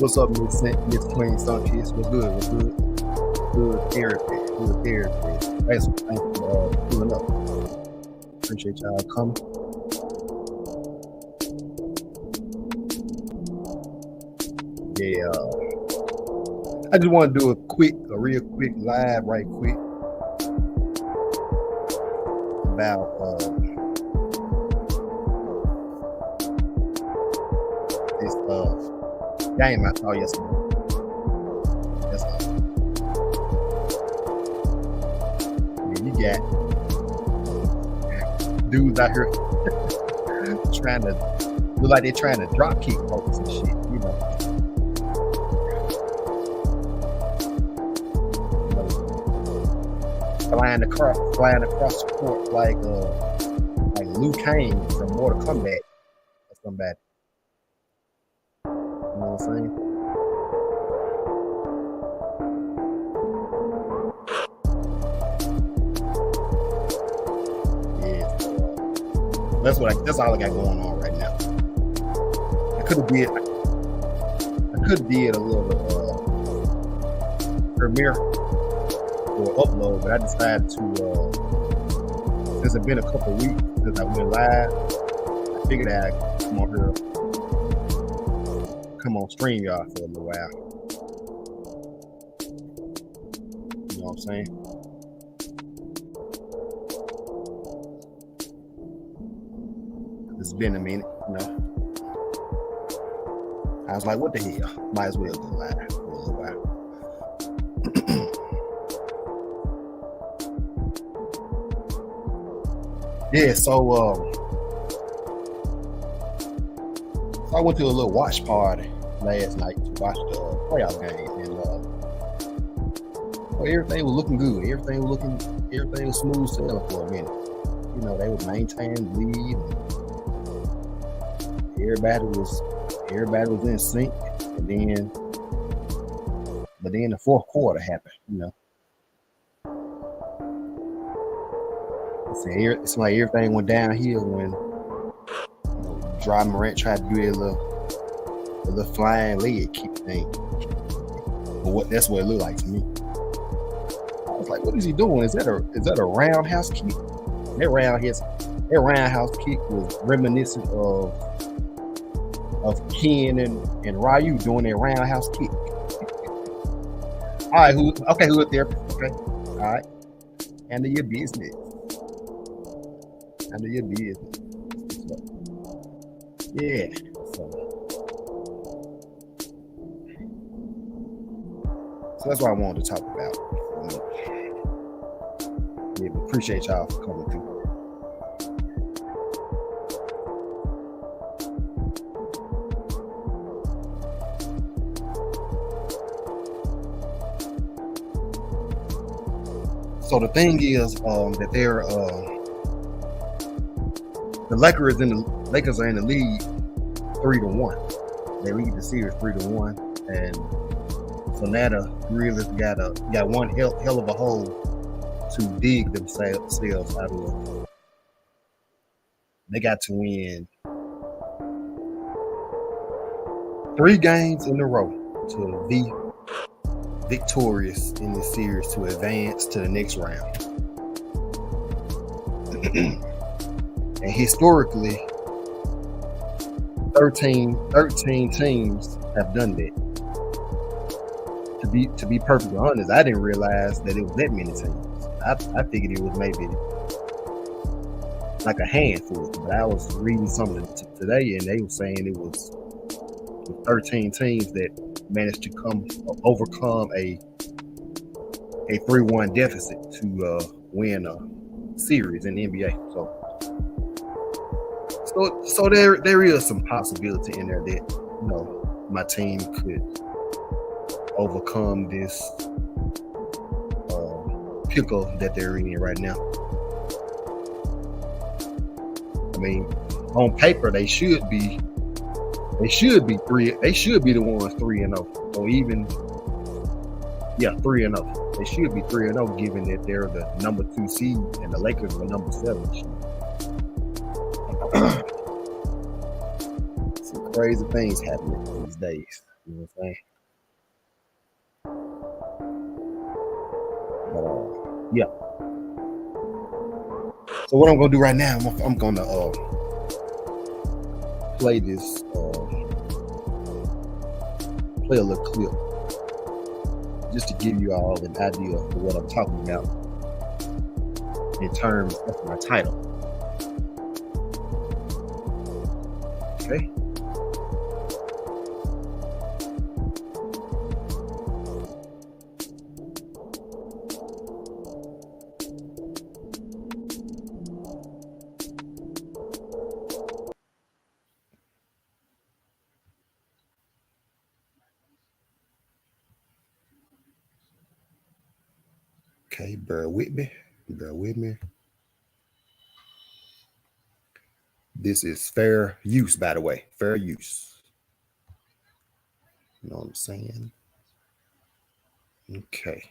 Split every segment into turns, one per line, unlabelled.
What's up, Miss Queen Sunkiss? What's good? What's good? Good therapy. Good therapy. Thanks for pulling up. Appreciate y'all coming. Yeah. I just want to do a real quick live, right quick, about this game I saw yesterday. That's you got dudes out here trying to look like they're trying to drop kick folks and shit, you know. Flying across the court like Lu Kang from Mortal Kombat or somebody. You know what I'm saying? Yeah. That's all I got going on right now. I could have did a little premiere or upload, but I decided to since it's been a couple of weeks since I went live, I figured I'd come on stream y'all for a little while. You know what I'm saying? It's been a minute, you know. I was like, what the hell? Might as well go live for a little while. Yeah, so I went to a little watch party last night to watch the playoff game, and everything was looking good. Everything was smooth sailing for a minute. You know, they were maintaining the lead. Everybody was in sync, but then the fourth quarter happened. You know. It's like everything went downhill when Dry Morant tried to do a little flying leg kick thing. But that's what it looked like to me. I was like, what is he doing? Is that a roundhouse kick? That roundhouse kick was reminiscent of Ken and Ryu doing their roundhouse kick. All right, who up there? Okay, all right. Handle your business. Handle your business. Yeah. So that's what I wanted to talk about. Yeah, but appreciate y'all for coming through. So the thing is that they're the Lakers are in the lead 3-1. They lead the series 3-1, and so now the Grizzlies got one hell of a hole to dig themselves out of. They got to win 3 games in a row to be victorious in this series to advance to the next round. And historically, 13 teams have done that. To be perfectly honest, I didn't realize that it was that many teams. I figured it was maybe like a handful, but I was reading something today, and they were saying it was 13 teams that managed to overcome a 3-1 deficit to win a series in the NBA. So there is some possibility in there that, you know, my team could overcome this pickle that they're in right now. I mean, on paper they should be 3. They should be the ones 3-0, or even 3-0. They should be 3-0, given that they're the number 2 seed and the Lakers are the number 7 seed. Some crazy things happening these days. You know what I'm saying? But yeah. So what I'm gonna do right now, I'm gonna play this, play a little clip just to give you all an idea of what I'm talking about in terms of my title. Okay. Okay, bear with me. Bear with me. This is fair use, by the way. Fair use. You know what I'm saying? Okay.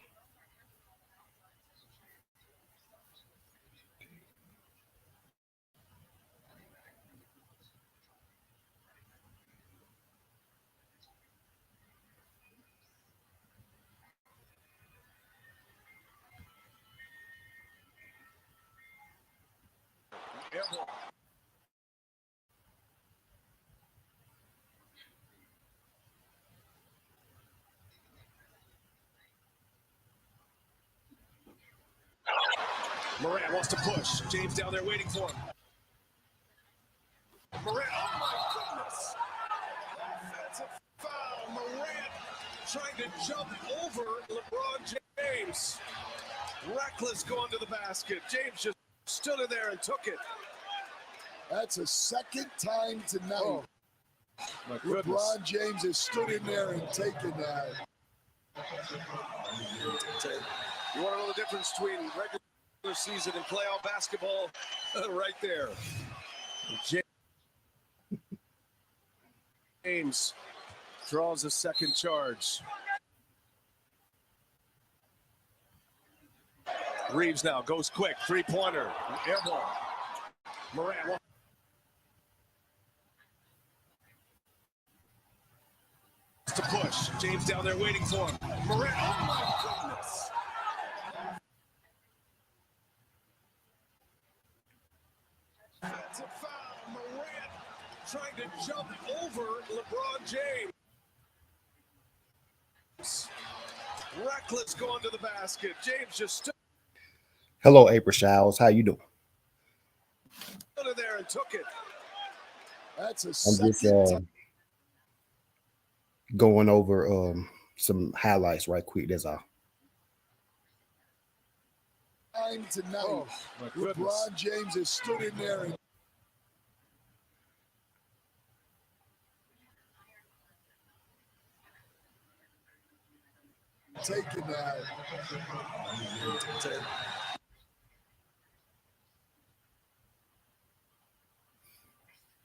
Morant wants to push. James down there waiting for him. Morant, oh my goodness. Offensive foul. Morant trying to jump over LeBron James. Reckless going to the basket. James just stood in there and took it.
That's a second time tonight.
Oh, my goodness.
LeBron James has stood in there and taken that.
You want to know the difference between regular season and playoff basketball? Right there. James draws a second charge. Reeves now goes quick. Three-pointer. Air ball. Morant to push. James down there waiting for him. Morant, oh my goodness. That's a foul. Morant trying to jump over LeBron James. Reckless going to the basket. James just stood
Hello, April Showers. How you doing?
in there and took it.
That's a
I'm just
second
going over some highlights right quick. That's all.
time tonight.
Oh, my goodness.
LeBron James has stood in there and taken that.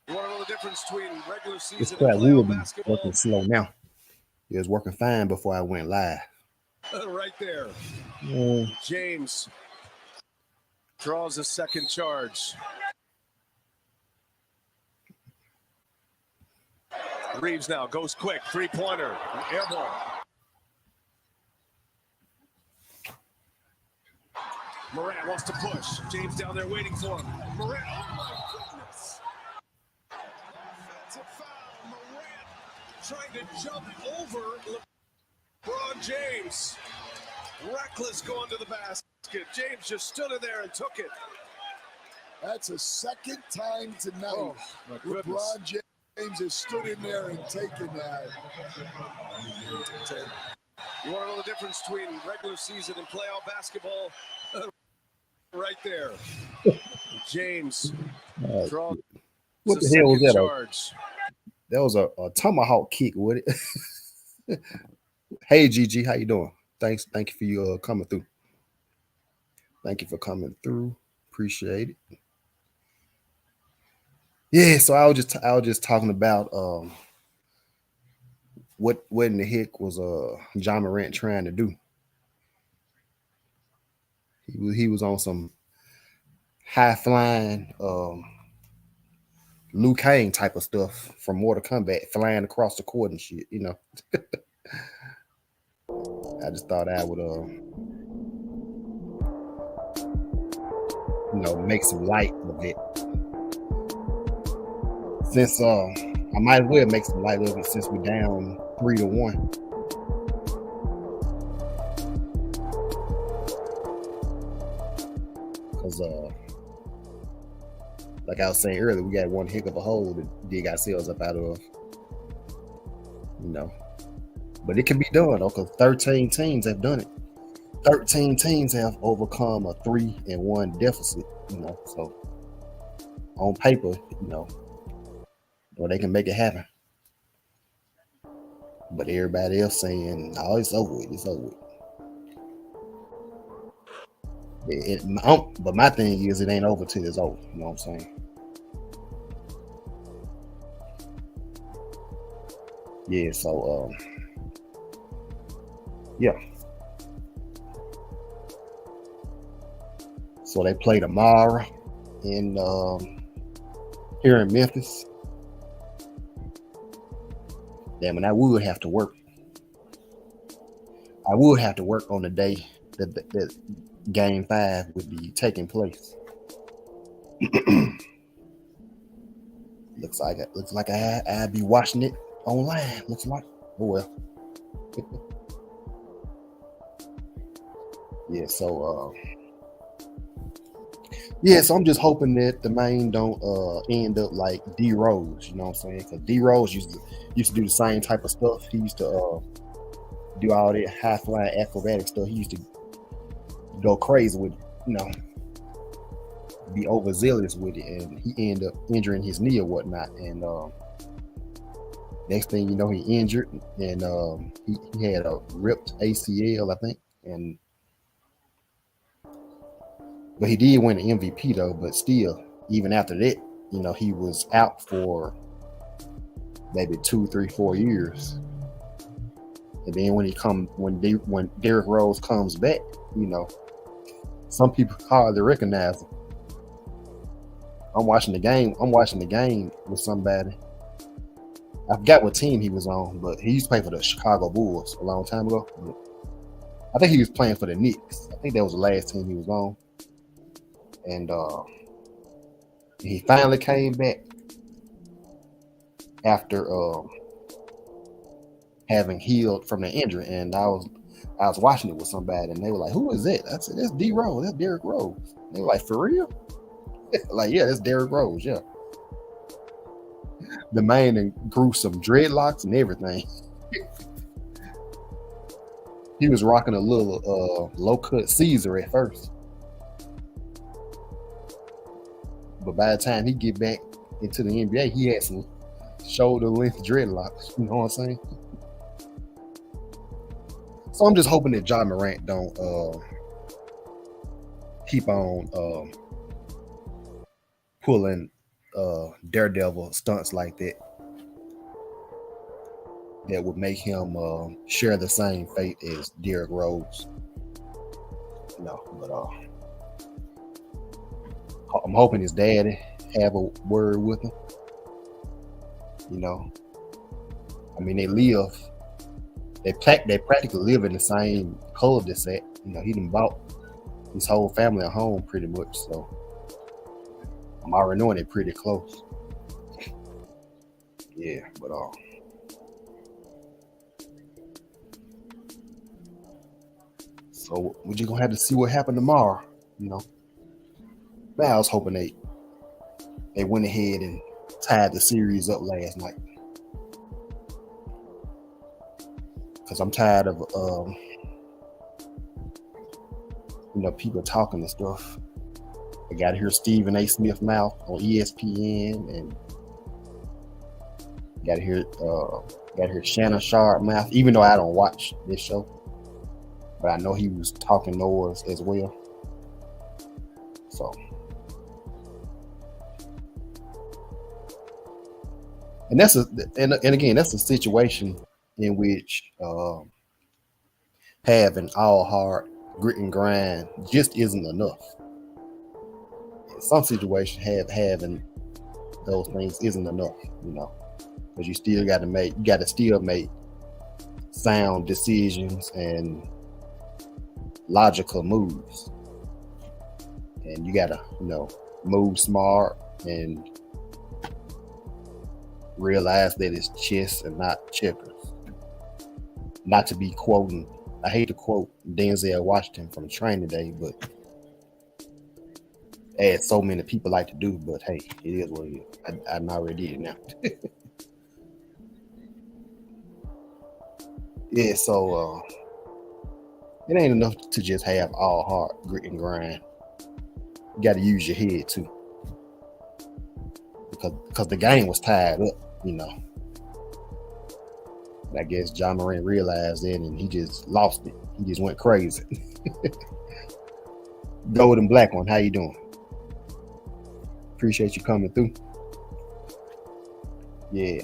You want to know the difference between regular
This
season
crap
and
will
playoff
be
basketball?
working slow now. It was working fine before I went live.
Right there.
Mm.
James draws a second charge. Reeves now goes quick. Three-pointer. Air ball. Morant wants to push. James down there waiting for him. Morant, oh my goodness. Offensive foul. Morant trying to jump over LeBron James. Reckless going to the basket. James just stood in there and took it.
That's a second time tonight.
Oh, my goodness.
LeBron James has stood in there and taken that.
You want to know the difference between regular season and playoff basketball? Right there. James draws
What
a
the hell was
second
that?
charge.
That was a tomahawk kick with it. Hey GG, how you doing? Thank you for you coming through. Thank you for coming through. Appreciate it. Yeah, so I was just talking about what in the heck was John Morant trying to do. He was on some high flying Lu Kang type of stuff from Mortal Kombat, flying across the court and shit. I just thought I would make some light of it. Since I might as well make some light of it since we're down 3-1. Because like I was saying earlier, we got one heck of a hole to dig ourselves up out of. But it can be done, though, because 13 teams have done it. 13 teams have overcome a 3-1 deficit, so on paper, they can make it happen. But everybody else saying, no, it's over with, it's over with. But my thing is, it ain't over till it's over, you know what I'm saying? Yeah, so, yeah. So they play tomorrow here in Memphis. Damn, and I would have to work. I would have to work on the day that Game 5 would be taking place. Looks like I'd be watching it online. Looks like. Oh well. Yeah. So. So I'm just hoping that the main don't end up like D Rose. You know what I'm saying? Because D Rose used to do the same type of stuff. He used to do all that high flying acrobatic stuff. He used to go crazy with it, be overzealous with it, and he ended up injuring his knee or whatnot. And next thing you know, he injured, and he had a ripped ACL, I think. But he did win the MVP though. But still, even after that, he was out for maybe 2, 3, 4 years. And then when Derrick Rose comes back, some people hardly recognize him. I'm watching the game with somebody. I forgot what team he was on, but he used to play for the Chicago Bulls a long time ago. I think he was playing for the Knicks. I think that was the last team he was on. And he finally came back after having healed from the injury. And I was watching it with somebody, and they were like, "Who is that?" I said, "That's D Rose. That's Derrick Rose." And they were like, "For real?" Like, yeah, that's Derrick Rose. Yeah, the man and grew some dreadlocks and everything. He was rocking a little low cut Caesar at first. But by the time he get back into the NBA, he had some shoulder length dreadlocks. You know what I'm saying? So I'm just hoping that Ja Morant don't keep on pulling daredevil stunts like that would make him share the same fate as Derrick Rose. But I'm hoping his daddy have a word with him. I mean, they practically live in the same cul-de-sac. He done bought his whole family a home pretty much. So I'm already knowing they're pretty close. Yeah, but so we're just gonna have to see what happened tomorrow. But I was hoping they went ahead and tied the series up last night. Because I'm tired of people talking and stuff. I got to hear Stephen A. Smith mouth on ESPN, and got to hear Shannon Sharp mouth. Even though I don't watch this show, but I know he was talking noise as well. So, and again, that's a situation in which having all hard grit and grind just isn't enough. In some situations, having those things isn't enough, because you got to still make sound decisions and logical moves, and you got to move smart and realize that it's chess and not checkers. Not to be quoting, I hate to quote Denzel Washington from Training Day, but as so many people like to do, but hey, it is what it is. I already did it now. Yeah, so it ain't enough to just have all heart, grit, and grind. You got to use your head too, because the game was tied up, I guess John Morant realized it, and he just lost it. He just went crazy. Golden Black One, how you doing? Appreciate you coming through. Yeah.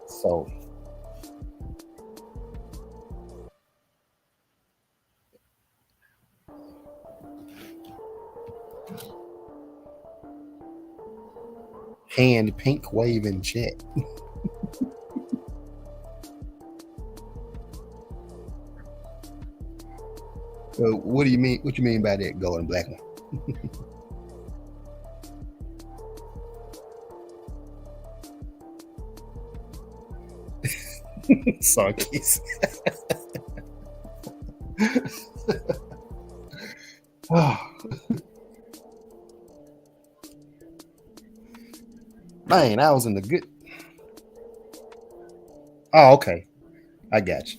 So hand pink waving chat. What do you mean? What you mean by that, Golden Black One? Sarkis. Man, I was in the good. Oh, okay. I got you.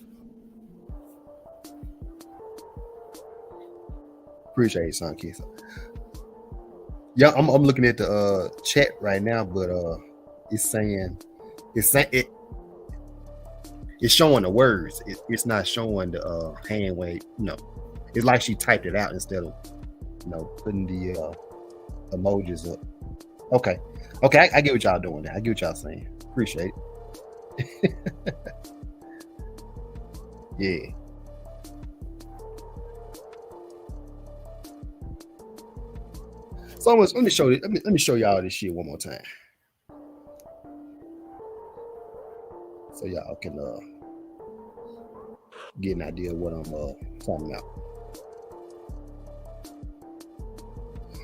Appreciate it, Sarkis. Yeah, I'm looking at the chat right now, but it's showing the words. It's not showing the hand wave. It's like she typed it out instead of putting the emojis up. Okay, I get what y'all doing now. I get what y'all saying. Appreciate it. Yeah. So let me show you. Let me show y'all this shit one more time, so y'all can get an idea of what I'm talking about.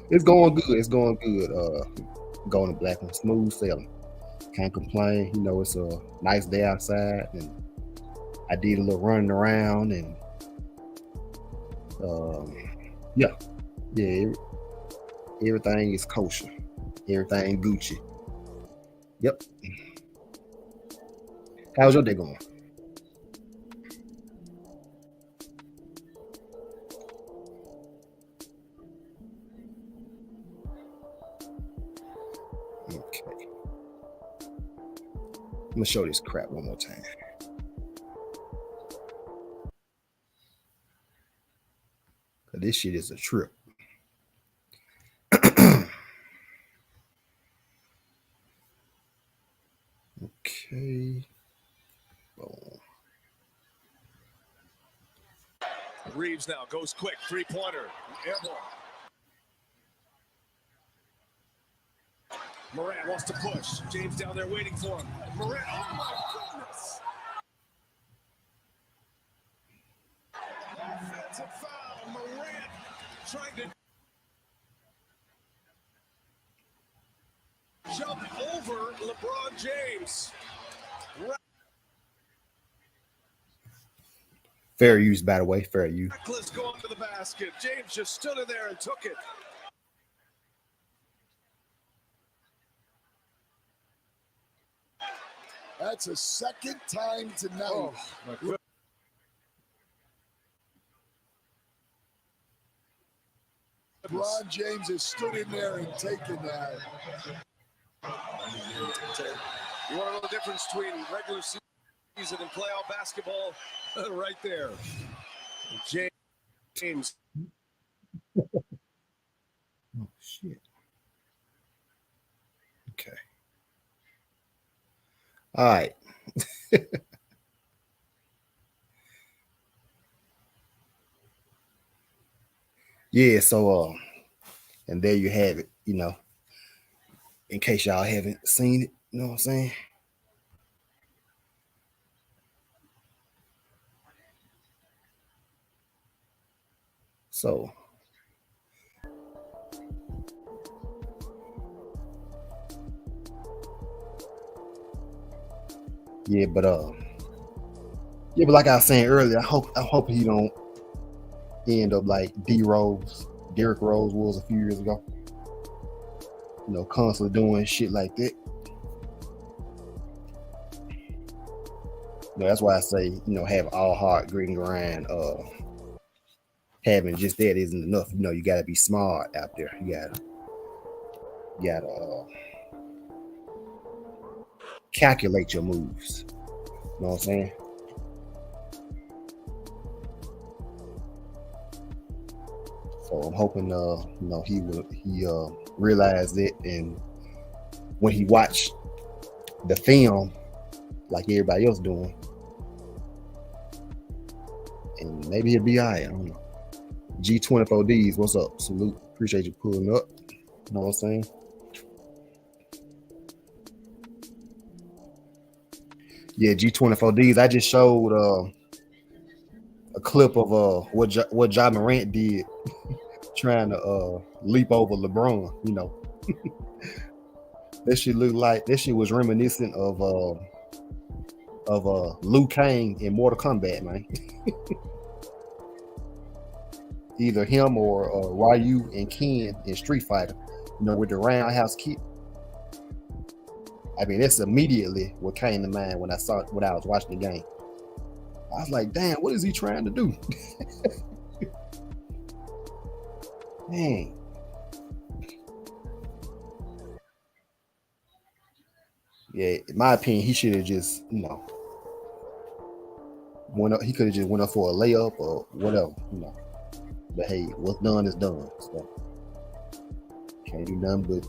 It's going good. It's going good. Going to Black and smooth sailing. Can't complain. It's a nice day outside, and I did a little running around, and yeah, everything is kosher. Everything Gucci. Yep. How's your day going? Okay. I'm gonna show this crap one more time. This shit is a trip. Okay. Boom.
Reeves now goes quick, three-pointer, airborne. Morant wants to push. James down there waiting for him. Morant, oh my goodness! Offensive foul. Morant trying to jump over LeBron James.
Fair use, by the way. Fair use.
Reckless going to the basket. James just stood in there and took it.
That's a second time tonight.
Oh, my goodness.
LeBron James has stood in there and taken that.
You want to know the difference between regular season and playoff basketball? Right there. James.
Oh, shit. Okay. All right. Yeah, so And there you have it, in case y'all haven't seen it, you know what I'm saying? So, yeah, but like I was saying earlier, I hope he don't end up like Derrick Rose was a few years ago. Constantly doing shit like that. That's why I say, have all heart, grit and grind. Having just that isn't enough. You gotta be smart out there. You gotta calculate your moves. You know what I'm saying? So I'm hoping he realized it, and when he watched the film like everybody else doing, and maybe he'll be all right. I don't know. G24Ds, what's up? Salute. Appreciate you pulling up. You know what I'm saying? Yeah, G24Ds. I just showed a clip of what Ja Morant did trying to leap over LeBron. That shit was reminiscent of Lu Kang in Mortal Kombat, man. Either him or Ryu and Ken in Street Fighter, with the roundhouse kick. I mean, that's immediately what came to mind when I was watching the game. I was like, damn, what is he trying to do? Dang. Yeah, in my opinion, he should have just, went up. He could have just went up for a layup or whatever, But hey, what's done is done. So can't do nothing but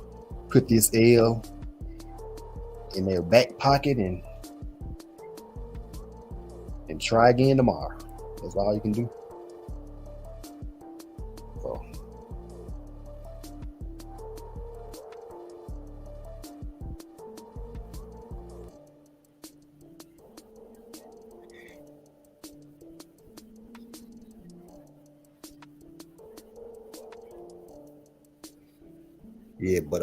put this L in their back pocket and try again tomorrow. That's all you can do. So yeah, but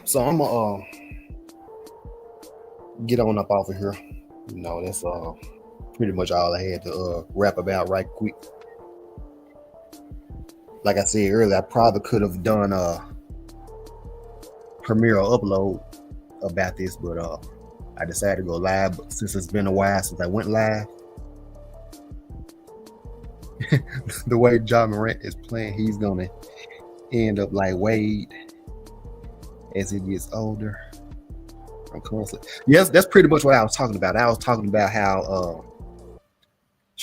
so I'm gonna get on up off of here. That's pretty much all I had to rap about right quick. Like I said earlier, I probably could have done a Premiere upload about this, but I decided to go live. But since it's been a while since I went live, the way Ja Morant is playing, he's gonna end up like Wade as he gets older. Yes, that's pretty much what I was talking about. I was talking about how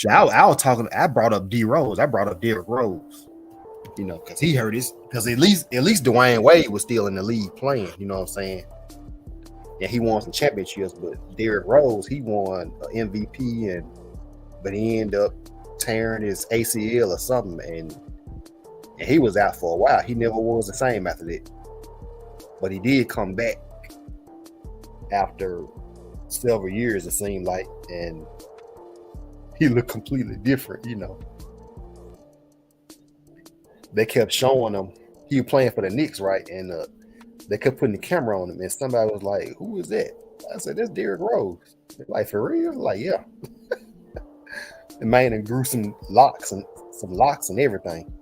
I brought up D Rose. I brought up Derrick Rose. Because he heard this. Because at least Dwayne Wade was still in the league playing. You know what I'm saying? Yeah, he won some championships, but Derrick Rose, he won an MVP, but he ended up tearing his ACL or something, and he was out for a while. He never was the same after that. But he did come back after several years, it seemed like, and he looked completely different, They kept showing him. He was playing for the Knicks, right? And they kept putting the camera on him, and somebody was like, "Who is that?" I said, "That's Derrick Rose." They're like, "For real?" Like, yeah. The man and grew some locks and everything.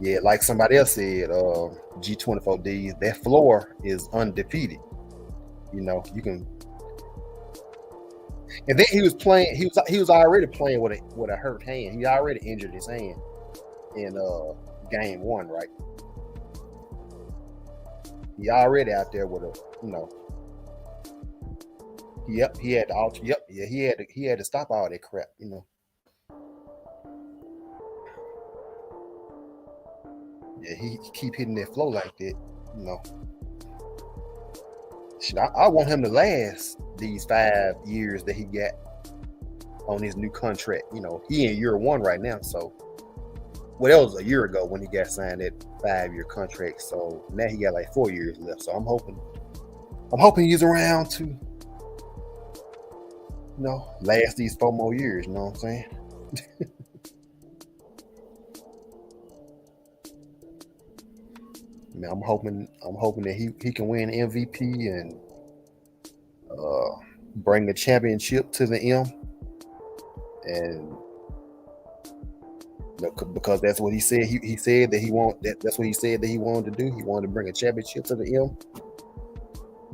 Yeah, like somebody else said, G24D, that floor is undefeated. You can. And then he was playing. He was already playing with a hurt hand. He already injured his hand in game 1, right? He already out there with a, Yep, he had to alter. Yep, yeah, he had to stop all that crap, Yeah, he keep hitting that flow like that, Shit, I want him to last these 5 years that he got. on his new contract. You know, he in year 1 right now. So, well, that was a year ago when he got signed that 5-year contract. So now he got like 4 years left. So I'm hoping he's around to, you know, last these 4 more years. You know what I'm saying? Man, I'm hoping that he can win MVP and bring a championship to the M, and because that's what he said. He said that that's what he said that he wanted to do. He wanted to bring a championship to the M,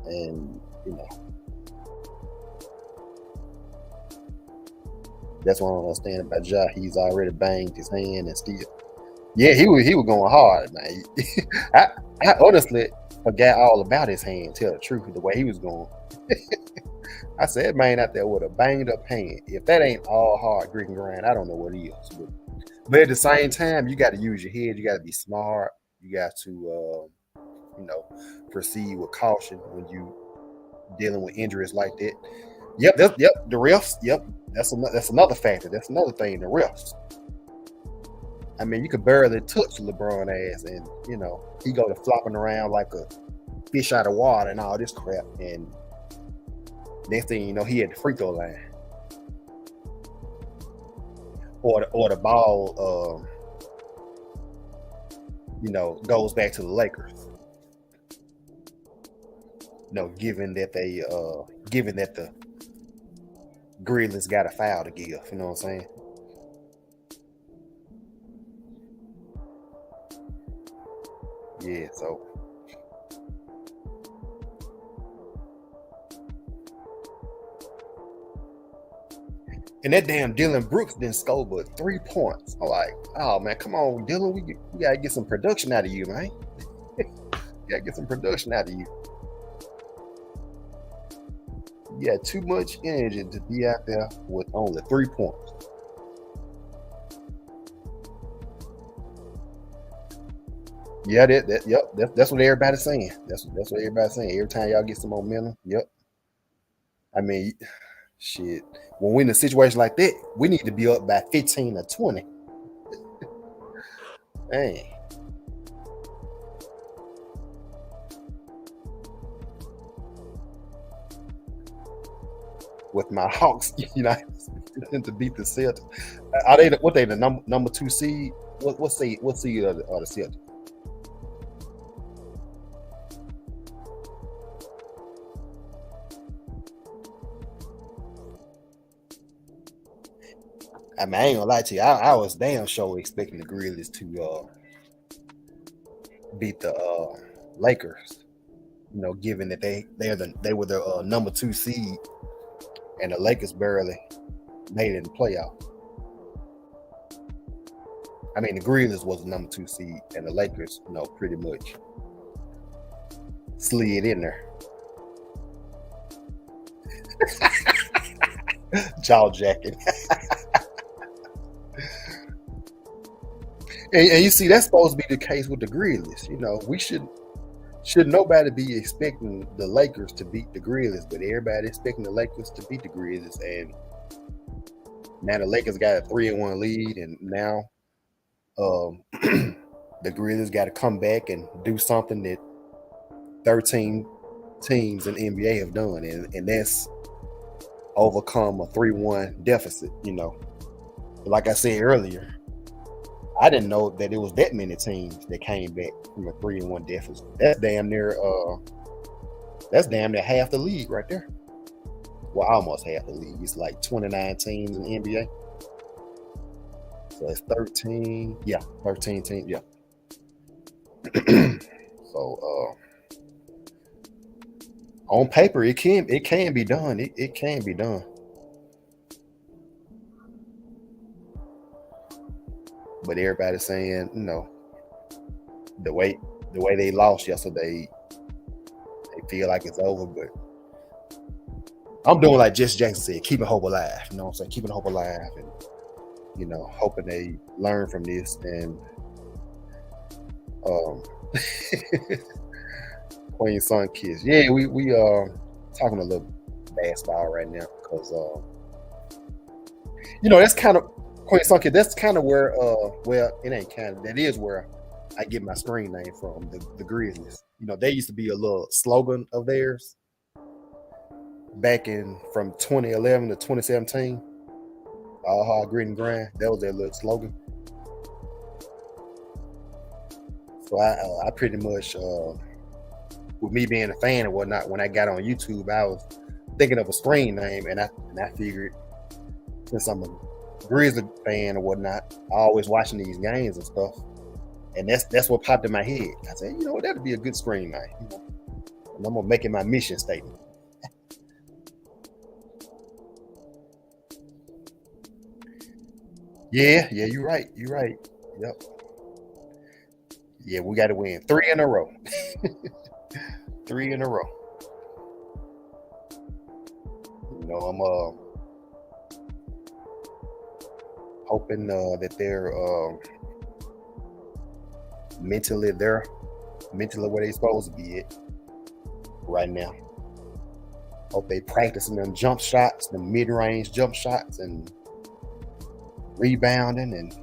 and you know, that's what I don't understand about Ja. He's already banged his hand and still. Yeah, he was going hard, man. I honestly forgot all about his hand. Tell the truth, the way he was going. I said, man, out there with a banged up hand. If that ain't all hard grit and grind, I don't know what is. But at the same time, you got to use your head. You got to be smart. You got to, you know, proceed with caution when you dealing with injuries like that. Yep, the refs. Yep, that's another factor. That's another thing. The refs. I mean, you could barely touch LeBron ass, and you know he go to flopping around like a fish out of water and all this crap. And next thing you know, he at the free throw line, or the ball, you know, goes back to the Lakers. You know, given that the Grizzlies got a foul to give. You know what I'm saying? Yeah, so and that damn Dylan Brooks didn't score but 3 points. I'm like, oh man, come on, Dylan, we gotta get some production out of you, man. Gotta get some production out of you. You got too much energy to be out there with only 3 points. Yeah, that's what everybody's saying. That's what everybody's saying. Every time y'all get some momentum, yep. I mean, shit. When we're in a situation like that, we need to be up by 15 or 20. Dang. With my Hawks, you know, to beat the Celtics. Are they the number 2 seed? What seed are the Celtics? I mean, I ain't gonna lie to you. I was damn sure expecting the Grizzlies to beat the Lakers. You know, given that they were the number 2 seed, and the Lakers barely made it in the playoff. I mean, the Grizzlies was the number 2 seed, and the Lakers, you know, pretty much slid in there. Jaw jacking. And you see, that's supposed to be the case with the Grizzlies. You know, we should nobody be expecting the Lakers to beat the Grizzlies, but everybody expecting the Lakers to beat the Grizzlies. And now the Lakers got a 3-1 lead, and now the Grizzlies got to come back and do something that 13 teams in the NBA have done, and that's overcome a 3-1 deficit. You know, like I said earlier, I didn't know that it was that many teams that came back from a 3-1 deficit. That's damn near half the league right there. Well, almost half the league. It's like 29 teams in the NBA. So it's 13. Yeah, 13 teams. Yeah. So on paper, it can be done. It can be done. But everybody's saying, you know, the way they lost yesterday, they feel like it's over. But I'm doing like Jesse Jackson said, keeping hope alive. You know what I'm saying? Keeping hope alive, and you know, hoping they learn from this. And Queen Sun Kiss. Yeah, we talking a little basketball right now because That's kind of Queen Sunky. That's kind of where well, it ain't kind of, that is where I get my screen name from, the Grizzlies. They used to be a little slogan of theirs back in from 2011 to 2017. All hard grit and grind. That was their little slogan. So I pretty much with me being a fan and whatnot, when I got on YouTube, I was thinking of a screen name, and I figured, since I'm a Grizzly fan or whatnot, I always watching these games and stuff, and that's what popped in my head. I said, that'd be a good screen name, and I'm gonna make it my mission statement. Yeah, you're right. Yep. Yeah, we got to win 3 in a row. 3 in a row. I'm hoping that they're mentally where they supposed to be at right now. Hope they practicing them jump shots, the mid-range jump shots, and rebounding, and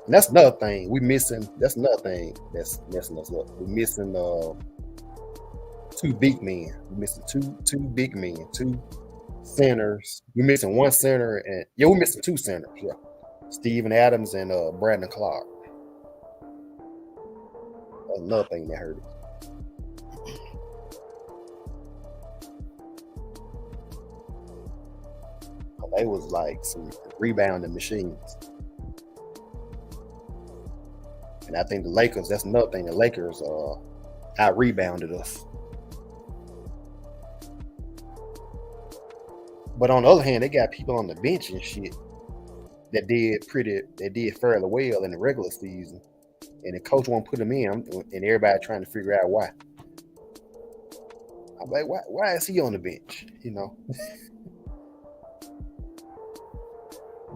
that's another thing we missing. That's another thing that's messing us up. We're missing 2 big men. We're missing two big men, 2 centers. We're missing 1 center, and we're missing 2 centers. Yeah, Steven Adams and Brandon Clark. Another thing that hurt us. They was like some rebounding machines. And I think the Lakers, that's another thing. The Lakers out rebounded us. But on the other hand, they got people on the bench and shit that did fairly well in the regular season. And the coach won't put them in, and everybody trying to figure out why. I'm like, why is he on the bench?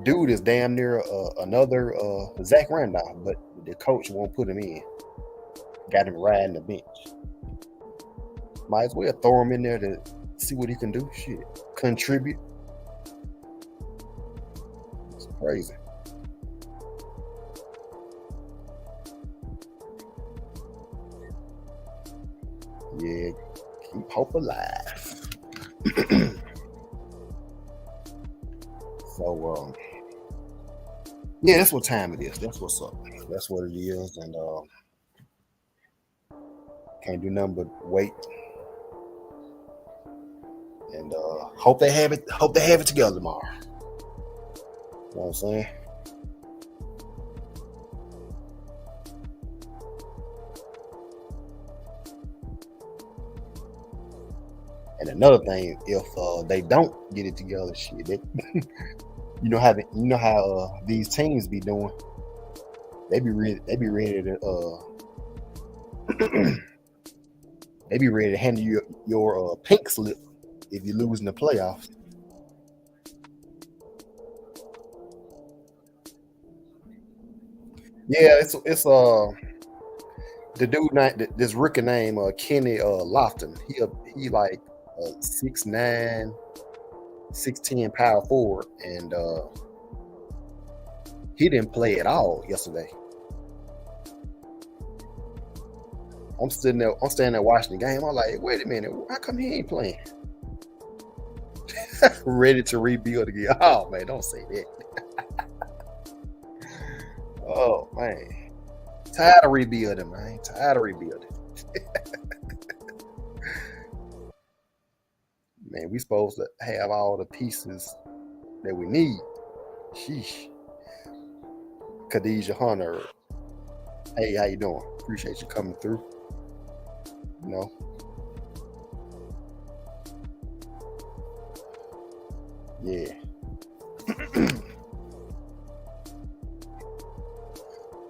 Dude is damn near another Zach Randolph, but the coach won't put him in. Got him riding the bench. Might as well throw him in there to see what he can do. Shit, contribute. It's crazy. Yeah, keep hope alive. So, yeah, that's what time it is. That's what's up. That's what it is, and can't do nothing but wait and hope they have it. Hope they have it together tomorrow. You know what I'm saying? And another thing, if they don't get it together, shit, you know how these teams be doing. They be ready to they be ready to hand you your pink slip if you lose in the playoffs. Yeah, it's the dude this rookie name Kenny Lofton. He like 6'9", 6'10" power forward, and he didn't play at all yesterday. I'm standing there watching the game. I'm like, wait a minute, how come he ain't playing? Ready to rebuild again. Oh man, don't say that. Oh man, tired of rebuilding, man. Tired of rebuilding. Man, we supposed to have all the pieces that we need. Sheesh. Khadijah Hunter. Hey, how you doing? Appreciate you coming through. Yeah.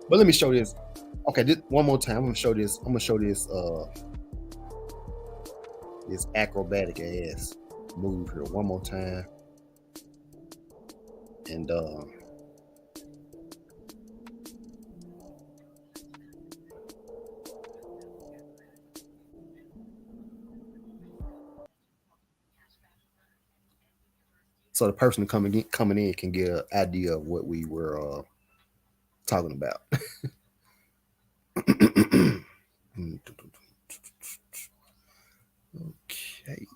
But let me show this. Okay, one more time. I'm gonna show this. This acrobatic ass move here one more time. And so the person coming in can get an idea of what we were talking about. Okay.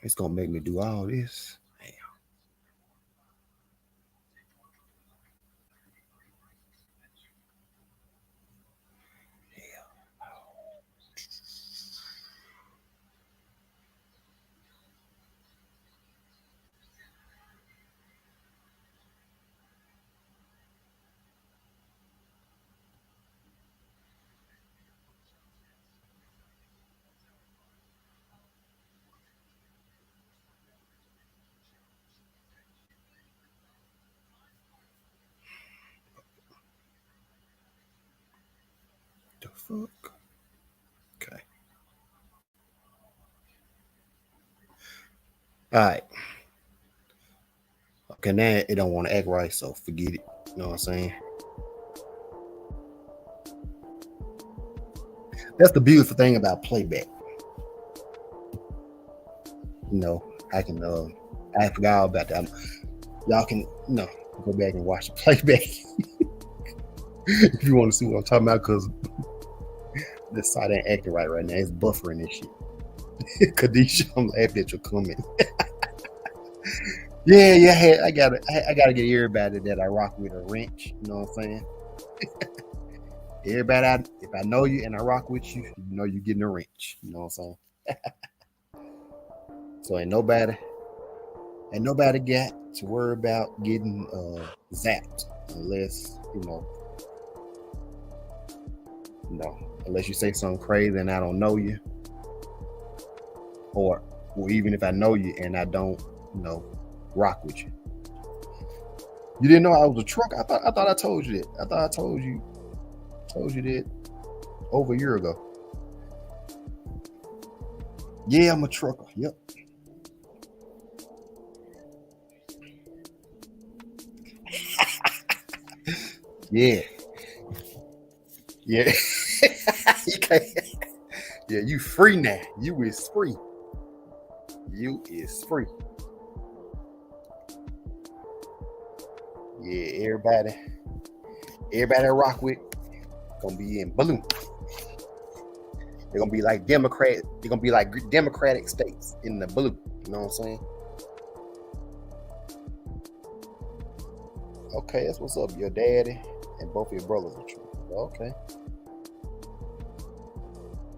It's gonna make me do all this. Damn. The fuck? Okay. All right. Okay, now it don't want to act right, so forget it. You know what I'm saying? That's the beautiful thing about playback. You know, I forgot all about that. Y'all can, go back and watch the playback if you want to see what I'm talking about, because this side ain't acting right now. It's buffering this shit. Kadisha, I'm laughing at your comment. Yeah, I gotta get everybody that I rock with a wrench. You know what I'm saying? Everybody, if I know you and I rock with you, you know you're getting a wrench. You know what I'm saying? So ain't nobody got to worry about getting zapped unless unless you say something crazy and I don't know you, or even if I know you and I don't rock with you. You didn't know I was a trucker? I thought I told you that. I thought I told you that over a year ago. Yeah, I'm a trucker. Yep. Yeah. You can't. Yeah, you free now. You is free. Yeah, everybody I rock with gonna be in blue. They're gonna be like Democrat. They're gonna be like Democratic states in the blue. You know what I'm saying? Okay, that's what's up. Your daddy and both of your brothers are true. Okay.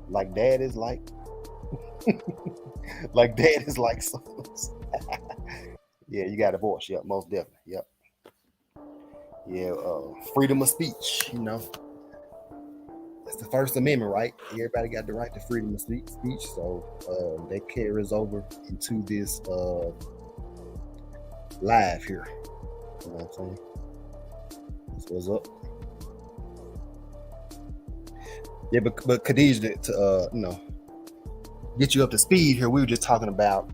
Like dad is like like dad is like sons. Yeah, you got a divorce. Yep, most definitely. Yep. Yeah, freedom of speech, That's the First Amendment, right? Everybody got the right to freedom of speech. So that carries over into this live here. You know what I'm saying? That's what's up. Yeah, but Khadijah, to get you up to speed here, we were just talking about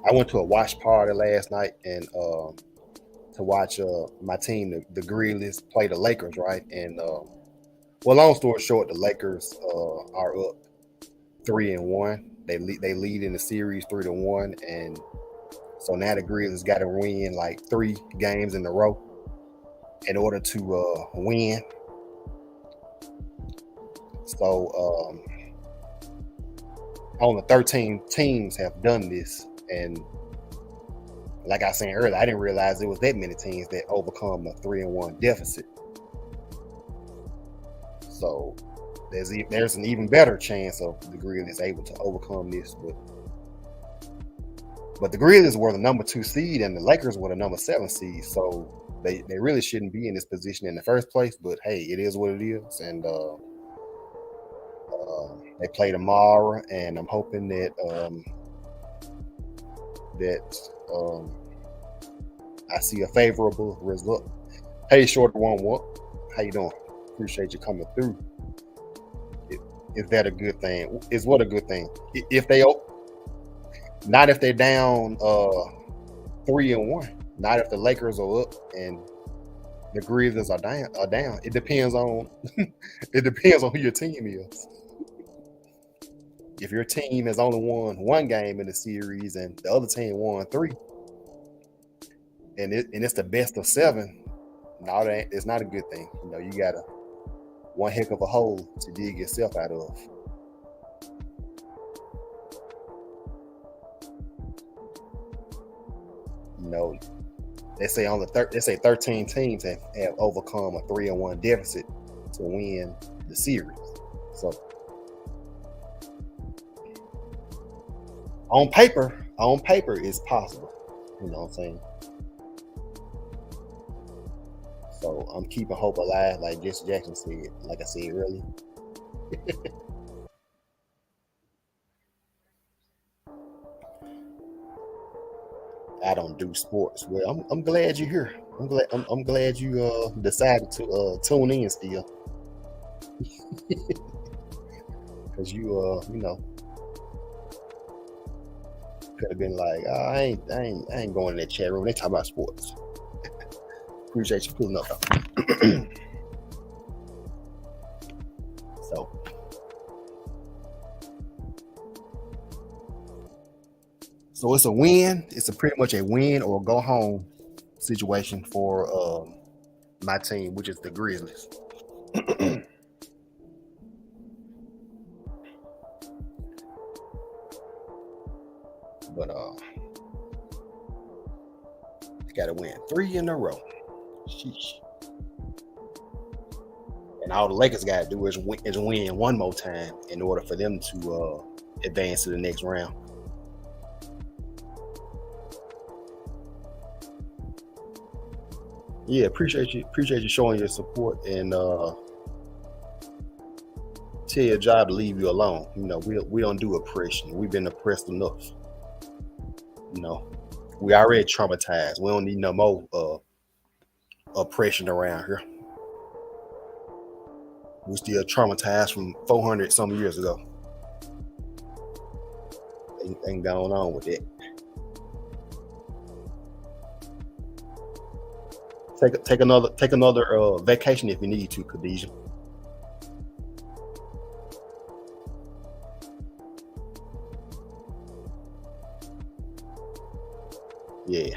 I went to a watch party last night and to watch my team, the Grizzlies, play the Lakers, right? And long story short, the Lakers are up 3-1. They lead in the series 3-1, and so now the Grizzlies got to win like 3 games in a row in order to win. So only 13 teams have done this, and like I said earlier, I didn't realize there was that many teams that overcome a 3-1 deficit. So there's an even better chance of the Grizzlies able to overcome this, but the Grizzlies were the number 2 seed and the Lakers were the number 7 seed, so they really shouldn't be in this position in the first place. But hey, it is what it is, and they play tomorrow, and I'm hoping that I see a favorable result. Hey, Short One, what? How you doing? Appreciate you coming through. Is that a good thing? Is what a good thing? If they Not if they're down 3-1. Not if the Lakers are up and the Grizzlies are down. It depends on it depends on who your team is. If your team has only won one game in the series and the other team won 3, and it's the best of 7, no, it's not a good thing. You know, you got one heck of a hole to dig yourself out of. You know, they say 13 teams have overcome a 3-1 deficit to win the series. So on paper, it's possible. You know what I'm saying? So I'm keeping hope alive, like Jesse Jackson said, like I said earlier. I don't do sports. Well, I'm glad you're here. I'm glad you decided to tune in still. Because you know, could have been like, oh, I ain't going in that chat room. They talk about sports. Appreciate you pulling up though. So it's a win. It's pretty much a win or go home situation for my team, which is the Grizzlies. But got to win 3 in a row. Sheesh. And all the Lakers got to do is win one more time in order for them to advance to the next round. Yeah, appreciate you showing your support, and tell your job to leave you alone. You know, we don't do oppression. We've been oppressed enough. You know, we already traumatized. We don't need no more oppression around here. We still traumatized from 400 some years ago. Ain't going on with that. Take another vacation if you need to, Khadijah. Yeah.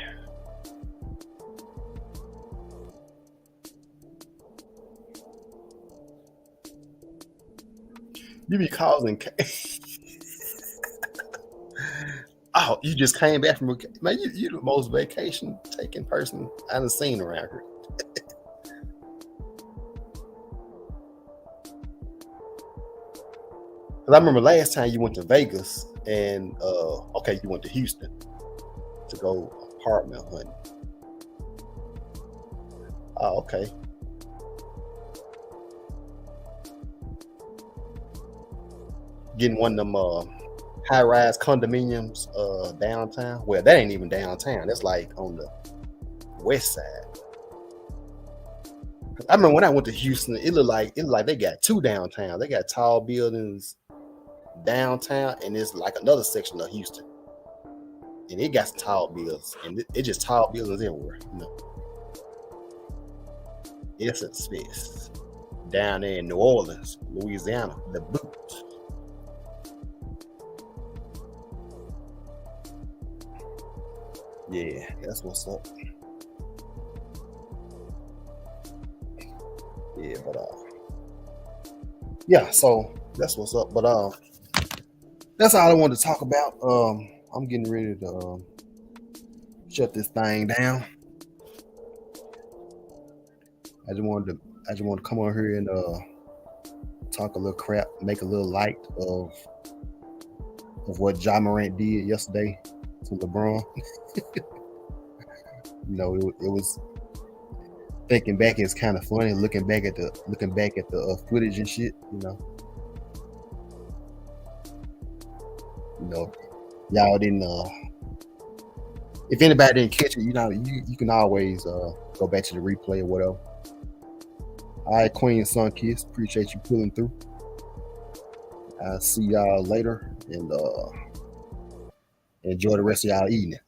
You be causing. Oh, you just came back from man. You the most vacation taking person I've seen around here. Because I remember last time you went to Vegas and okay, you went to Houston to go apartment hunting. Oh, okay. Getting one of them high-rise condominiums downtown. Well, that ain't even downtown. That's like on the west side. I remember when I went to Houston, it looked like they got 2 downtown. They got tall buildings downtown, and it's like another section of Houston, and it got some tall buildings, and it just tall buildings everywhere. You know, it's a space down there in New Orleans, Louisiana, the boot. Yeah, that's what's up. Yeah, but yeah, so that's what's up. But that's all I wanted to talk about. I'm getting ready to shut this thing down. I just wanted to come on here and talk a little crap, make a little light of what Ja Morant did yesterday to LeBron. You know, it was thinking back. It's kind of funny looking back at the footage and shit. You know, y'all didn't. If anybody didn't catch it, you know, you can always go back to the replay or whatever. All right, Queen Sun Kiss, appreciate you pulling through. I'll see y'all later, and Enjoy the rest of y'all evening.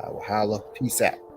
I will holla. Peace out.